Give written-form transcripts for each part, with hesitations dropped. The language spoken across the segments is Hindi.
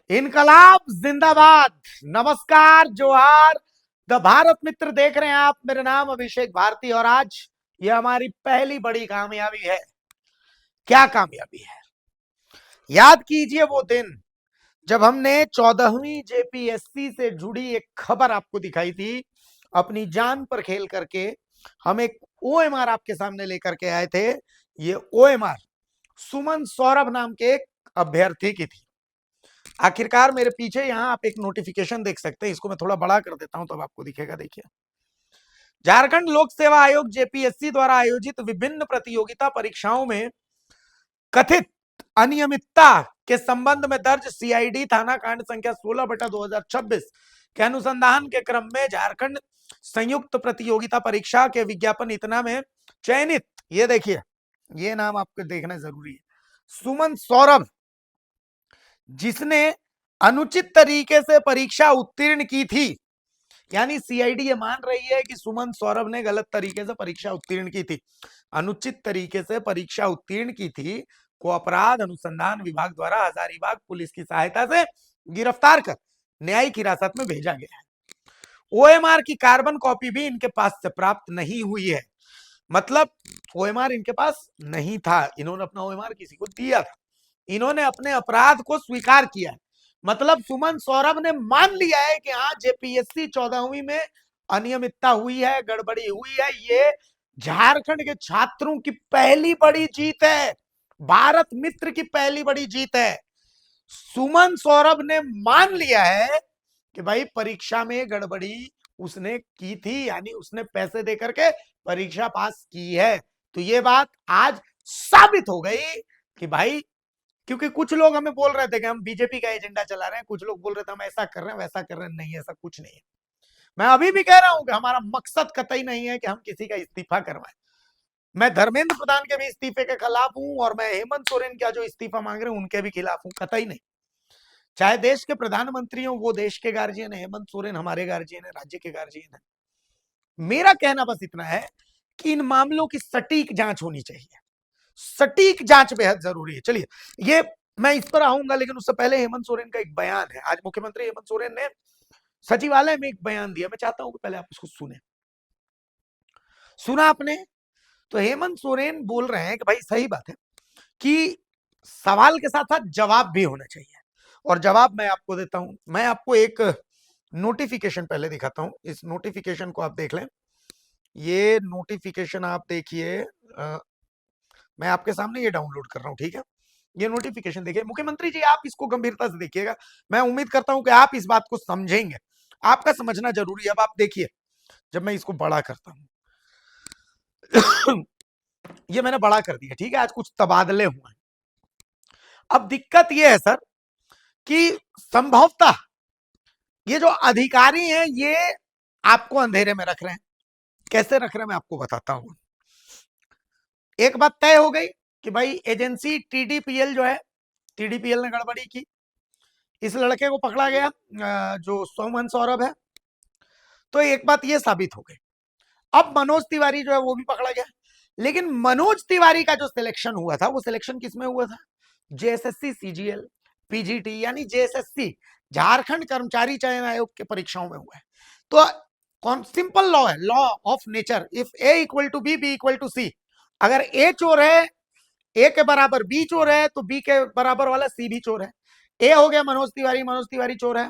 इनकलाब जिंदाबाद। नमस्कार, जोहार। द भारत मित्र देख रहे हैं आप। मेरा नाम अभिषेक भारती और आज ये हमारी पहली बड़ी कामयाबी है। क्या कामयाबी है? याद कीजिए वो दिन जब हमने 14वीं जेपीएससी से जुड़ी एक खबर आपको दिखाई थी। अपनी जान पर खेल करके हम एक ओएमआर आपके सामने लेकर के आए थे। ये ओएमआर सुमन सौरभ नाम के एक अभ्यर्थी की थी। आखिरकार मेरे पीछे यहां आप एक नोटिफिकेशन देख सकते हैं। इसको मैं थोड़ा बड़ा कर देता हूं तब आपको दिखेगा। देखिए, झारखंड लोक सेवा आयोग जेपीएससी द्वारा आयोजित विभिन्न प्रतियोगिता परीक्षाओं में कथित अनियमितता के संबंध में दर्ज सीआईडी थाना कांड संख्या 16/2026 के अनुसंधान के क्रम में झारखंड संयुक्त प्रतियोगिता परीक्षा के विज्ञापन इतना में चयनित, ये देखिए, ये नाम आपको देखना जरूरी है, सुमन सौरभ, जिसने अनुचित तरीके से परीक्षा उत्तीर्ण की थी। यानी सीआईडी ये मान रही है कि सुमन सौरभ ने गलत तरीके से परीक्षा उत्तीर्ण की थी, अनुचित तरीके से परीक्षा उत्तीर्ण की थी, को अपराध अनुसंधान विभाग द्वारा हजारीबाग पुलिस की सहायता से गिरफ्तार कर न्यायिक हिरासत में भेजा गया है। ओएमआर की कार्बन कॉपी भी इनके पास से प्राप्त नहीं हुई है। मतलब ओएमआर इनके पास नहीं था, इन्होंने अपना ओएमआर किसी को दिया था। इन्होंने अपने अपराध को स्वीकार किया है। मतलब सुमन सौरभ ने मान लिया है कि हाँ, जेपीएससी 14वीं में अनियमितता हुई है, गड़बड़ी हुई है। ये झारखंड के छात्रों की पहली बड़ी जीत है, भारत मित्र की पहली बड़ी जीत है। सुमन सौरभ ने मान लिया है कि भाई परीक्षा में गड़बड़ी उसने की थी, यानी उसने पैसे देकर के परीक्षा पास की है। तो ये बात आज साबित हो गई कि भाई, क्योंकि कुछ लोग हमें बोल रहे थे कि हम बीजेपी का एजेंडा चला रहे हैं, कुछ लोग बोल रहे थे हम ऐसा कर रहे हैं वैसा कर रहे हैं। नहीं, ऐसा कुछ नहीं है। मैं अभी भी कह रहा हूं कि हमारा मकसद कतई नहीं है कि हम किसी का इस्तीफा करवाएं। मैं धर्मेंद्र प्रधान के भी इस्तीफे के खिलाफ हूं और मैं हेमंत सोरेन का जो इस्तीफा मांग रहे हैं उनके भी खिलाफ हूं, कतई नहीं। चाहे देश के प्रधानमंत्री हो, वो देश के गार्जियन है, हेमंत सोरेन हमारे गार्जियन है, राज्य के गार्जियन है। मेरा कहना बस इतना है कि इन मामलों की सटीक जांच होनी चाहिए। सटीक जांच बेहद जरूरी है। चलिए, ये मैं इस पर आऊंगा, लेकिन उससे पहले हेमंत सोरेन का एक बयान है। आज मुख्यमंत्री हेमंत सोरेन ने सचिवालय में एक बयान दिया, मैं चाहता हूं कि पहले आप उसको सुने। सुना आपने? तो हेमंत सोरेन बोल रहे हैं कि भाई सही बात है कि सवाल के साथ साथ जवाब भी होना चाहिए, और जवाब मैं आपको देता हूं। मैं आपको एक नोटिफिकेशन पहले दिखाता हूं, इस नोटिफिकेशन को आप देख लें। ये नोटिफिकेशन आप देखिए, मैं आपके सामने ये डाउनलोड कर रहा हूं, ठीक है? ये नोटिफिकेशन देखिए। मुख्यमंत्री जी, आप इसको गंभीरता से देखिएगा। मैं उम्मीद करता हूं कि आप इस बात को समझेंगे, आपका समझना जरूरी है। अब आप देखिए, जब मैं इसको बड़ा करता हूं ये मैंने बड़ा कर दिया, ठीक है? आज कुछ तबादले हुए। अब दिक्कत ये है सर कि संभवतः ये जो अधिकारी हैं ये आपको अंधेरे में रख रहे हैं। कैसे रख रहे हैं मैं आपको बताता हूं। एक बात तय हो गई कि भाई एजेंसी टीडीपीएल जो है, टीडीपीएल ने गड़बड़ी की, इस लड़के को पकड़ा गया जो सुमन सौरभ है। तो एक बात ये साबित हो गई। अब मनोज तिवारी जो है वो भी पकड़ा गया, लेकिन मनोज तिवारी का जो सिलेक्शन हुआ था वो सिलेक्शन किसमें हुआ था? जेएसएससी, सीजीएल, पीजीटी, यानी जेएसएससी, झारखंड कर्मचारी चयन आयोग के परीक्षाओं में हुआ है। तो कौन सिंपल लॉ है, law of nature, if A equal to B equal to C. अगर ए चोर है, ए के बराबर बी चोर है, तो बी के बराबर वाला सी भी चोर है। ए हो गया मनोज तिवारी चोर है।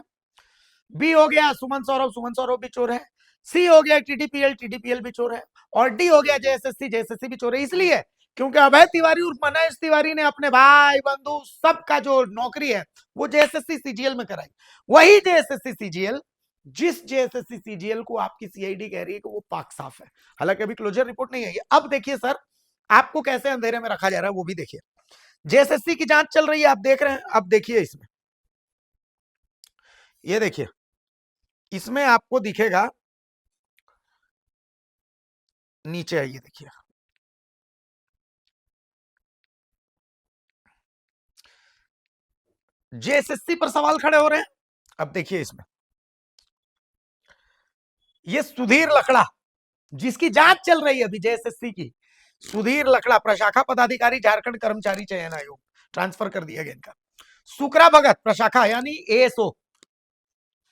बी हो गया सुमन सौरभ भी चोर है। सी हो गया टीडीपीएल भी चोर है। और डी हो गया जेएसएससी भी चोर है। इसलिए क्योंकि अभय तिवारी और मनोज तिवारी ने अपने भाई बंधु सबका जो नौकरी है वो जेएसएससी सीजीएल में कराई। वही जेएसएससी सीजीएल, जिस जेएसएससी सीजीएल को आपकी सीआईडी कह रही है कि वो पाक साफ है। हालांकि अभी क्लोजर रिपोर्ट नहीं आई है। अब देखिए सर, आपको कैसे अंधेरे में रखा जा रहा है वो भी देखिए। जेएसएससी की जांच चल रही है, आप देख रहे हैं। अब देखिए इसमें, ये देखिए, इसमें आपको दिखेगा, नीचे आइए देखिए, जेएसएससी पर सवाल खड़े हो रहे हैं। अब देखिए इसमें, ये सुधीर लकड़ा, जिसकी जांच चल रही है अभी जेएसएससी की, सुधीर लकड़ा प्रशाखा पदाधिकारी झारखंड कर्मचारी चयन आयोग, ट्रांसफर कर दिया गया इनका। सुकरा भगत प्रशाखा यानी एएसओ,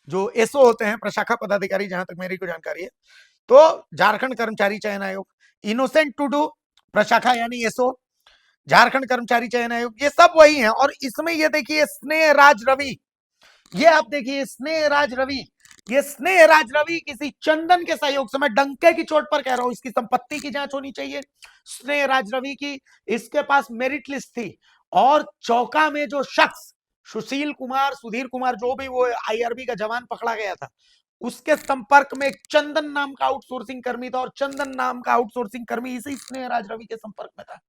जो एसओ होते हैं प्रशाखा पदाधिकारी, जहां तक मेरी को जानकारी है, तो झारखंड कर्मचारी चयन आयोग। इनोसेंट टुडू प्रशाखा यानी एसओ, झारखंड कर्मचारी चयन आयोग, ये सब वही है। और इसमें ये देखिए स्नेह राज रवि, ये आप देखिए स्नेह राज रवि, ये स्नेह राज रवि किसी चंदन के सहयोग से, मैं डंके की चोट पर कह रहा हूं, इसकी संपत्ति की जांच होनी चाहिए स्नेह राज रवि की। इसके पास मेरिट लिस्ट थी, और चौका में जो शख्स सुशील कुमार, सुधीर कुमार, जो भी वो आईआरबी का जवान पकड़ा गया था, उसके संपर्क में एक चंदन नाम का आउटसोर्सिंग कर्मी था, और चंदन नाम का आउटसोर्सिंग कर्मी इसी स्नेह राज रवि के संपर्क में था।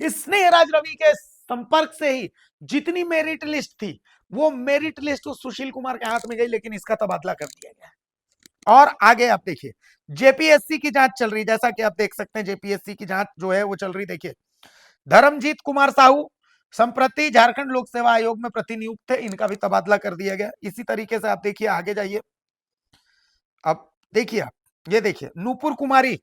इस स्नेह राज रवि के संपर्क से ही जितनी मेरिट लिस्ट थी, वो मेरिट लिस्ट उस सुशील कुमार के हाथ में गई, लेकिन इसका तबादला कर दिया गया। और आगे आप देखिए जेपीएससी की जांच चल रही, जैसा कि आप देख सकते हैं जेपीएससी की जांच जो है वो चल रही। देखिए धर्मजीत कुमार साहू संप्रति झारखंड लोक सेवा आयोग में प्रतिनियुक्त थे, इनका भी तबादला कर दिया गया। इसी तरीके से आप देखिए आगे जाइए, अब देखिए आप ये देखिए नूपुर कुमारी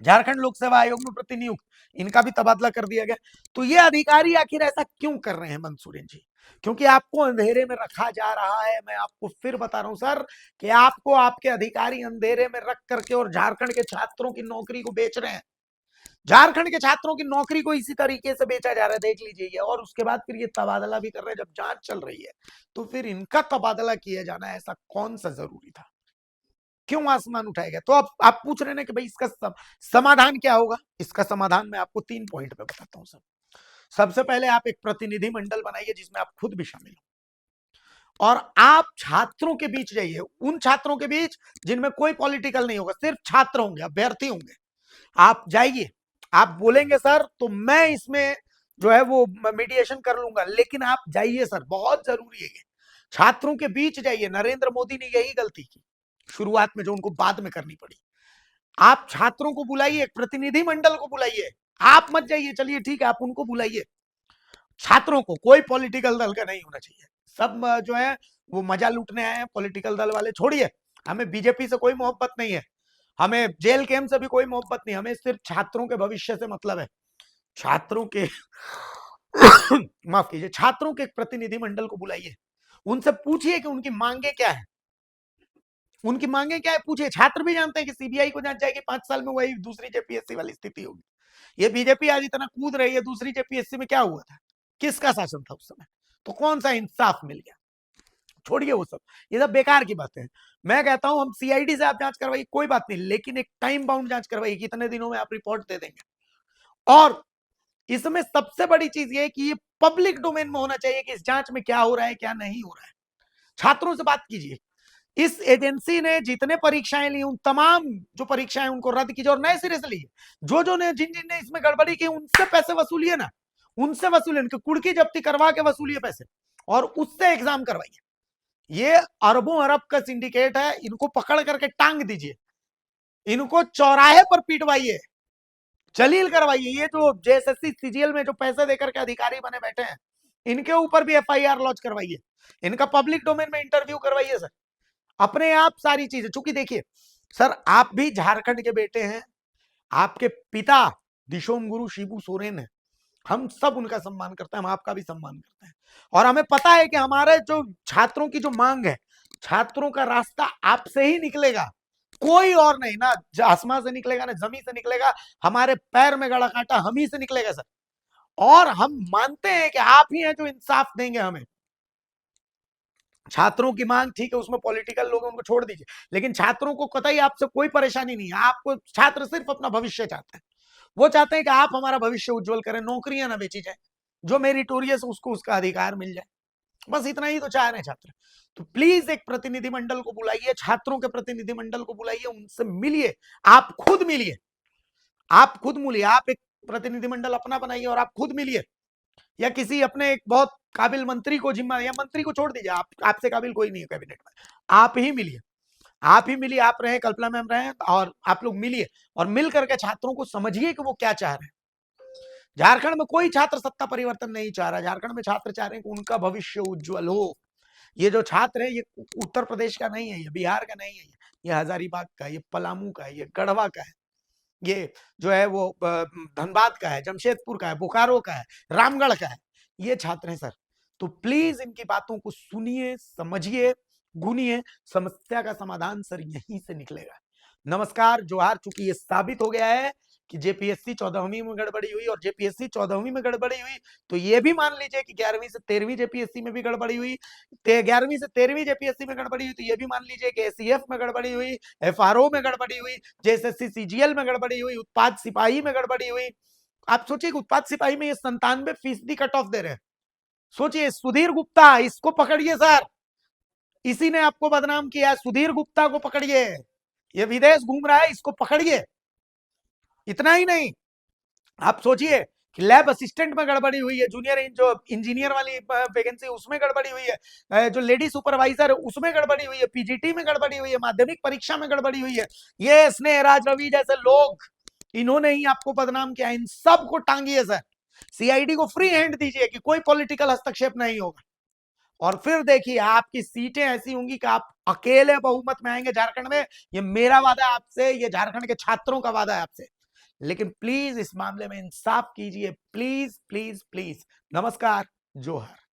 झारखंड लोक सेवा आयोग में प्रतिनियुक्त, इनका भी तबादला कर दिया गया। तो ये अधिकारी आखिर ऐसा क्यों कर रहे हैं मंसूरिन जी? क्योंकि आपको अंधेरे में रखा जा रहा है। मैं आपको फिर बता रहा हूं सर कि आपको आपके अधिकारी अंधेरे में रख करके और झारखंड के छात्रों की नौकरी को बेच रहे हैं। झारखंड के छात्रों की नौकरी को इसी तरीके से बेचा जा रहा है, देख लीजिए। और उसके बाद फिर ये तबादला भी कर रहे हैं। जब जांच चल रही है तो फिर इनका तबादला किया जाना ऐसा कौन सा जरूरी था? क्यों आसमान उठाएगा? तो अब आप पूछ रहे हैं कि भाई इसका समाधान क्या होगा? इसका समाधान मैं आपको 3 पॉइंट पे बताता हूं सर। सबसे पहले आप एक प्रतिनिधि मंडल बनाइए जिसमें आप खुद भी शामिल हो, और आप छात्रों के बीच जाइए, उन छात्रों के बीच जिनमें कोई पॉलिटिकल नहीं होगा, सिर्फ छात्र होंगे, अभ्यर्थी होंगे। आप जाइए, आप बोलेंगे सर तो मैं इसमें जो है वो मीडिएशन कर लूंगा, लेकिन आप जाइए सर, बहुत जरूरी है ये। छात्रों के बीच जाइए। नरेंद्र मोदी ने यही गलती की शुरुआत में, जो उनको बाद में करनी पड़ी। आप छात्रों को बुलाइए, एक प्रतिनिधि मंडल को बुलाइए। आप मत जाइए, चलिए ठीक है, आप उनको बुलाइए। छात्रों को, कोई पॉलिटिकल दल का नहीं होना चाहिए। सब जो है वो मजा लूटने आए हैं। पॉलिटिकल दल वाले छोड़िए, हमें बीजेपी से कोई मोहब्बत नहीं है, हमें जेल कैंप से भी कोई मोहब्बत नहीं, हमें सिर्फ छात्रों के भविष्य से मतलब है। छात्रों के माफ कीजिए, छात्रों के प्रतिनिधि मंडल को बुलाइए, उनसे पूछिए कि उनकी मांगे क्या है, उनकी मांगे क्या है पूछिए। छात्र भी जानते हैं कि सीबीआई को जांच जाएगी 5 साल में, वही दूसरी जेपीएससी वाली स्थिति होगी। ये बीजेपी आज इतना कूद रही है, दूसरी जेपीएससी में क्या हुआ था? किसका शासन था उस समय? तो कौन सा इंसाफ मिल गया? छोड़िए वो सब, ये सब बेकार की बातें हैं। मैं कहता हूं हम सीआईडी से आप जांच करवाइए, कोई बात नहीं, लेकिन एक टाइम बाउंड जांच करवाइए, कितने दिनों में आप रिपोर्ट दे देंगे। और इसमें सबसे बड़ी चीज ये है कि ये पब्लिक डोमेन में होना चाहिए कि इस जांच में क्या हो रहा है, क्या नहीं हो रहा है। छात्रों से बात कीजिए। इस एजेंसी ने जितने परीक्षाएं ली, उन तमाम जो परीक्षाएं उनको रद्द कीजिए और नए सिरे से ली। जो ने जिन जिन ने इसमें गड़बड़ी की, उनसे पैसे वसूलिए ना, उनसे वसूलिए, उनकी कुड़की जब्ती करवा के वसूलिए पैसे, और उससे एग्जाम करवाइए। ये अरबों अरब का सिंडिकेट है, इनको पकड़ करके टांग दीजिए, इनको चौराहे पर पीटवाइए, जलील करवाइए। ये जो जेएसएससी सीजीएल में जो पैसे देकर के अधिकारी बने बैठे हैं, इनके ऊपर भी एफआईआर लॉन्च करवाइए, इनका पब्लिक डोमेन में इंटरव्यू करवाइए सर। अपने आप सारी चीजें, चूंकि देखिए सर, आप भी झारखंड के बेटे हैं, आपके पिता दिशोम गुरु शिबू सोरेन है, हम सब उनका सम्मान करते हैं, हम आपका भी सम्मान करते हैं। और हमें पता है कि हमारे जो छात्रों की जो मांग है, छात्रों का रास्ता आपसे ही निकलेगा, कोई और नहीं। ना आसमान से निकलेगा, ना जमीन से निकलेगा, हमारे पैर में गड़ा कांटा हम ही से निकलेगा सर। और हम मानते हैं कि आप ही हैं जो इंसाफ देंगे हमें। छात्रों की मांग ठीक है, उसमें पॉलिटिकल लोग उनको छोड़ दीजिए, लेकिन छात्रों को कतई आपसे कोई परेशानी नहीं है। आपको छात्र सिर्फ अपना भविष्य चाहते हैं, वो चाहते हैं कि आप हमारा भविष्य उज्जवल करें, नौकरियां ना बेची जाए, जो मेरिटोरियस उसको उसका अधिकार मिल जाए, बस इतना ही तो चाह रहे हैं छात्र। तो प्लीज एक प्रतिनिधि मंडल को बुलाइए, छात्रों के प्रतिनिधि मंडल को बुलाइए, उनसे मिलिए, आप खुद मिलिए, आप खुद मिलिए, आप एक प्रतिनिधि मंडल अपना बनाइए और आप खुद मिलिए, या किसी अपने एक बहुत काबिल मंत्री को जिम्मा, या मंत्री को छोड़ दीजिए, आप आपसे काबिल कोई नहीं है कैबिनेट में, आप ही मिलिए, आप ही मिलिए, आप रहे, कल्पना मैम रहे, और आप लोग मिलिए और मिल करके छात्रों को समझिए कि वो क्या चाह रहे हैं। झारखंड में कोई छात्र सत्ता परिवर्तन नहीं चाह रहा, झारखंड में छात्र चाह रहे हैं कि उनका भविष्य उज्जवल हो। ये जो छात्र है, ये उत्तर प्रदेश का नहीं है, ये बिहार का नहीं है, ये हजारीबाग का, ये पलामू का है, ये गढ़वा का है, ये जो है वो धनबाद का है, जमशेदपुर का है, बोकारो का है, रामगढ़ का है, ये छात्र हैं सर। तो प्लीज इनकी बातों को सुनिए, समझिए, गुनिए। समस्या का समाधान सर यहीं से निकलेगा। नमस्कार, जोहार। चूंकि ये साबित हो गया है कि जेपीएससी 14वीं में गड़बड़ी हुई और जेपीएससी 14वीं में गड़बड़ी हुई, तो ये भी मान लीजिए कि 11वीं से 13वीं जेपीएससी में भी गड़बड़ी हुई। 11वीं से 13वीं जेपीएससी में गड़बड़ी हुई, तो ये भी मान लीजिए कि एसीएफ में गड़बड़ी हुई, एफआरओ में गड़बड़ी हुई, जेएसएससी सीजीएल में गड़बड़ी हुई, उत्पाद सिपाही में गड़बड़ी हुई। आप सोचिए कि उत्पाद सिपाही में ये 97% कट ऑफ दे रहे हैं। सोचिए, सुधीर गुप्ता, इसको पकड़िए सर, इसी ने आपको बदनाम किया। सुधीर गुप्ता को पकड़िए, ये विदेश घूम रहा है, इसको पकड़िए। इतना ही नहीं, आप सोचिए कि लैब असिस्टेंट में गड़बड़ी हुई है, जूनियर जो इंजीनियर वाली वैकेंसी उसमें गड़बड़ी हुई है, जो लेडी सुपरवाइजर उसमें गड़बड़ी हुई है, पीजीटी में गड़बड़ी हुई है, माध्यमिक परीक्षा में गड़बड़ी हुई है। ये स्नेहराज रवि जैसे लोग, इन्होंने ही आपको बदनाम किया। इन सबको टांगिए सर, सीआईडी को फ्री हैंड दीजिए कि कोई पॉलिटिकल हस्तक्षेप नहीं होगा। और फिर देखिए, आपकी सीटें ऐसी होंगी कि आप अकेले बहुमत में आएंगे झारखंड में। ये मेरा वादा है आपसे, ये झारखंड के छात्रों का वादा है आपसे। लेकिन प्लीज इस मामले में इंसाफ कीजिए, प्लीज प्लीज प्लीज। नमस्कार, जोहर।